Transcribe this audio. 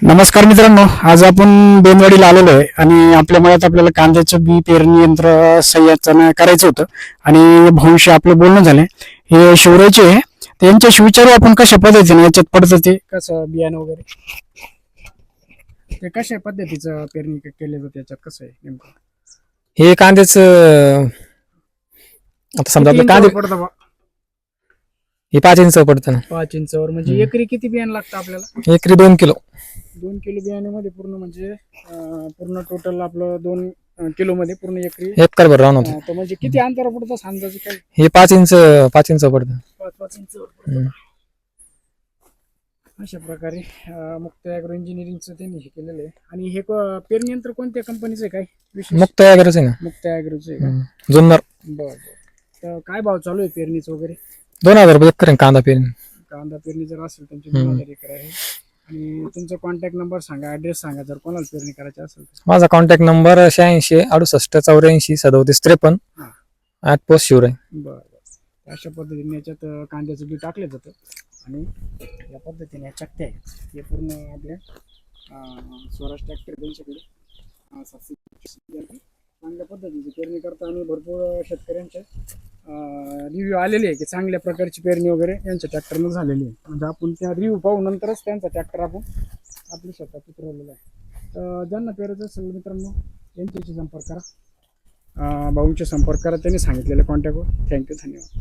नमस्कार मित्रांनो, आज आपण बेनवाडीला आलेलो आहे आणि आपल्या मळ्यात आपल्याला कांद्याचं बी पेरणी यंत्र सह्याचं करायचं होतं आणि भाऊंशी आपलं बोलणं झालंय. हे शिवरायचे आहे. त्यांच्याशी विचारू आपण कशा पद्धतीने याच्यात पडतं ते कसं बियाणं वगैरे ते कशा पद्धतीचं पेरणी केलं जातं त्याच्यात कसं आहे नेमकं हे कांद्याचं आता समजा किती आपलं कांदे इंचावर पडतं बा? हे 5 इंच पडतं ना. 5 इंचावर म्हणजे एकरी किती बियाणं लागतं आपल्याला? एकरी 2 किलो. 2 किलो बियाण्यामध्ये पूर्ण म्हणजे पूर्ण टोटल आपलं 2 किलो मध्ये पूर्ण एकरी एकर भर राहणार होतं. तर म्हणजे किती अंतर पडतं अंदाजे काय? हे 5 इंच पडतं. 5 इंचावर हम्म. पडतं. अशा प्रकारे मुक्त ॲग्रो इंजिनिअरिंगचं त्यांनी हे केलेलं आहे. आणि हे पेरणी यंत्र कोणत्या कंपनीचं आहे काय विशेष? मुक्त वगैरेच आहे ना. मुक्त ॲग्रोचं आहे का? जुन्नर. बरं. तर काय भाव चालू आहे पेरणीचं वगैरे? 2000 रुपये एकर आहे कांदा पेरणी. कांदा पेरणी जर असेल त्यांची 2000 एकर आहे. आणि तुमचा कॉन्टॅक्ट नंबर सांगा, ऍड्रेस सांगा जर कोणाला पेरणी करायची असेल तर. माझा कॉन्टॅक्ट नंबर 86 68 84 37 53 हा. @पोस्ट शिवराय. बरं. अशा पद्धतीने याच्यात कांद्याचं बी टाकलं जातं आणि या पद्धतीने चक्त्या आहेत हे पूर्ण आपल्या स्वराज ट्रॅक्टर त्यांच्याकडे चांगल्या पद्धतीची पेरणी करता आणि भरपूर शेतकऱ्यांचे रिव्ह्यू आलेले आहे की चांगल्या प्रकारची पेरणी वगैरे यांच्या ट्रॅक्टरनं झालेली आहे. म्हणजे आपण त्या रिव्ह्यू पाहू नंतरच त्यांचा ट्रॅक्टर आपण आपल्या शेतात उतरवलेला आहे. तर ज्यांना पेरायचं असेल मित्रांनो यांच्याशी संपर्क करा, भाऊंचे संपर्क करा त्यांनी सांगितलेल्या कॉन्टॅक्टवर. थँक्यू, धन्यवाद.